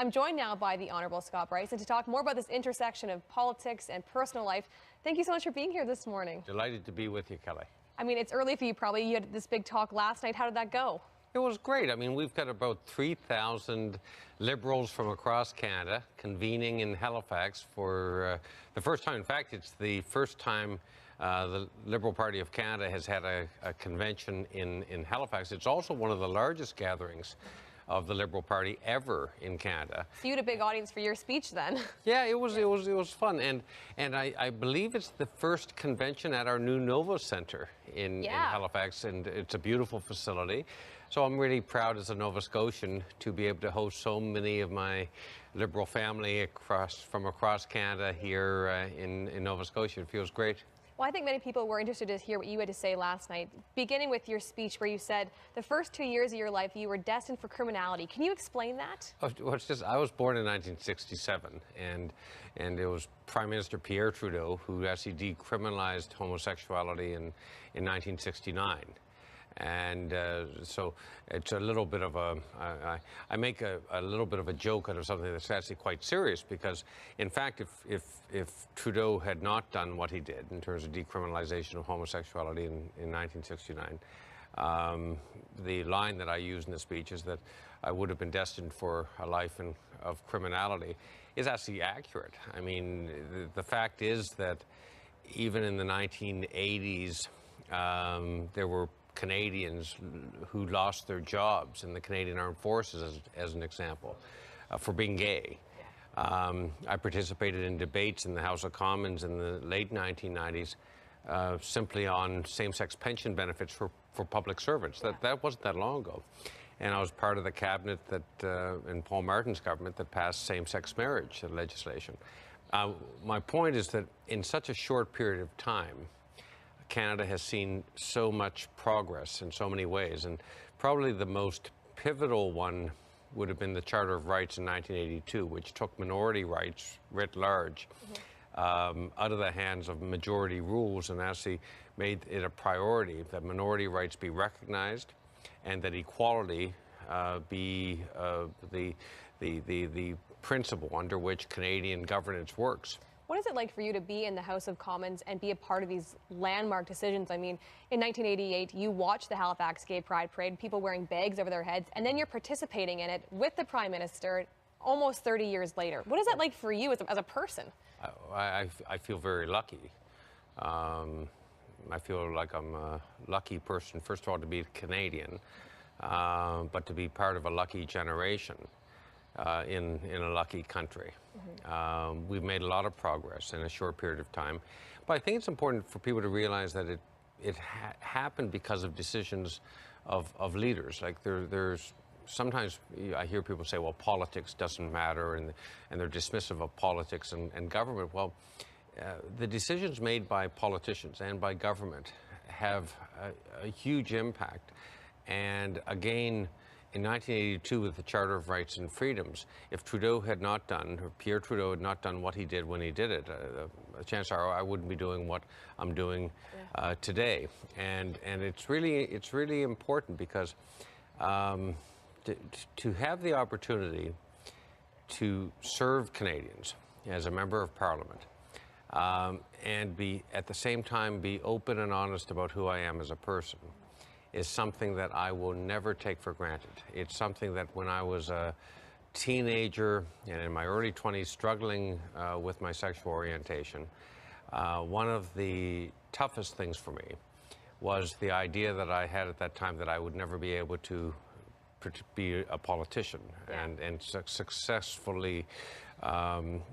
I'm joined now by the Honourable Scott Brison to talk more about this intersection of politics and personal life. Thank you so much for being here this morning. Delighted to be with you, Kelly. I mean, it's early for you probably. You had this big talk last night. How did that go? It was great. I mean, we've got about 3,000 Liberals from across Canada convening in Halifax for the first time. In fact, it's the first time the Liberal Party of Canada has had a convention in Halifax. It's also one of the largest gatherings of the Liberal Party ever in Canada. So you had a big audience for your speech then. Yeah, it was fun, and I believe it's the first convention at our new Nova Centre in Halifax, and it's a beautiful facility. So I'm really proud as a Nova Scotian to be able to host so many of my Liberal family from across Canada here in Nova Scotia. It feels great. Well, I think many people were interested to hear what you had to say last night, beginning with your speech where you said the first 2 years of your life you were destined for criminality. Can you explain that? Well, it's just, I was born in 1967, and it was Prime Minister Pierre Trudeau who actually decriminalized homosexuality in 1969. And so it's a little bit of I make a little bit of a joke out of something that's actually quite serious, because in fact if Trudeau had not done what he did in terms of decriminalization of homosexuality in 1969, the line that I use in the speech is that I would have been destined for a life of criminality is actually accurate. I mean, the fact is that even in the 1980s, there were Canadians who lost their jobs in the Canadian Armed Forces, as an example, for being gay. I participated in debates in the House of Commons in the late 1990s simply on same-sex pension benefits for public servants. That wasn't that long ago. And I was part of the cabinet that, in Paul Martin's government, that passed same-sex marriage legislation. My point is that in such a short period of time, Canada has seen so much progress in so many ways, and probably the most pivotal one would have been the Charter of Rights in 1982, which took minority rights writ large out of the hands of majority rules and actually made it a priority that minority rights be recognized and that equality be the principle under which Canadian governance works. What is it like for you to be in the House of Commons and be a part of these landmark decisions? I mean, in 1988, you watched the Halifax Gay Pride Parade, people wearing bags over their heads, and then you're participating in it with the Prime Minister almost 30 years later. What is that like for you as a person? I feel very lucky. I feel like I'm a lucky person, first of all, to be Canadian, but to be part of a lucky generation. In a lucky country. We've made a lot of progress in a short period of time, but I think it's important for people to realize that it happened because of decisions of leaders. Like there's sometimes I hear people say, well, politics doesn't matter, and they're dismissive of politics and government. Well, the decisions made by politicians and by government have a huge impact, and again, in 1982, with the Charter of Rights and Freedoms, if Trudeau had not done, or Pierre Trudeau had not done what he did when he did it, chances are I wouldn't be doing what I'm doing today. And it's really important because to have the opportunity to serve Canadians as a member of Parliament and be at the same time be open and honest about who I am as a person is something that I will never take for granted. It's something that when I was a teenager and in my early 20s struggling with my sexual orientation, one of the toughest things for me was the idea that I had at that time that I would never be able to be a politician and successfully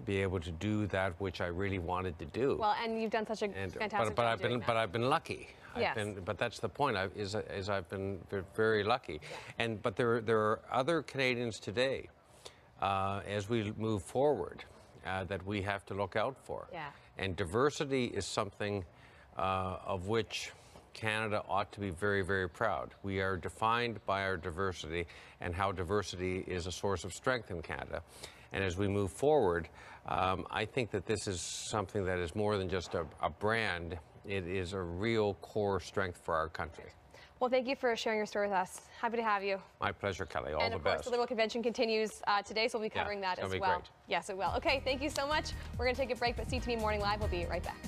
be able to do that which I really wanted to do. Well, and you've done such a fantastic job doing that. But I've been lucky. Yes. But that's the point. I've been very lucky. But there are other Canadians today, as we move forward, that we have to look out for. And diversity is something of which Canada ought to be very, very proud. We are defined by our diversity and how diversity is a source of strength in Canada. And as we move forward, I think that this is something that is more than just a brand. It is a real core strength for our country. Well, thank you for sharing your story with us. Happy to have you. My pleasure, Kelly. All and the of course, best. the Liberal Convention continues today, so we'll be covering that as well. Great. Yes, it will. Okay, thank you so much. We're going to take a break, but CTV Morning Live will be right back.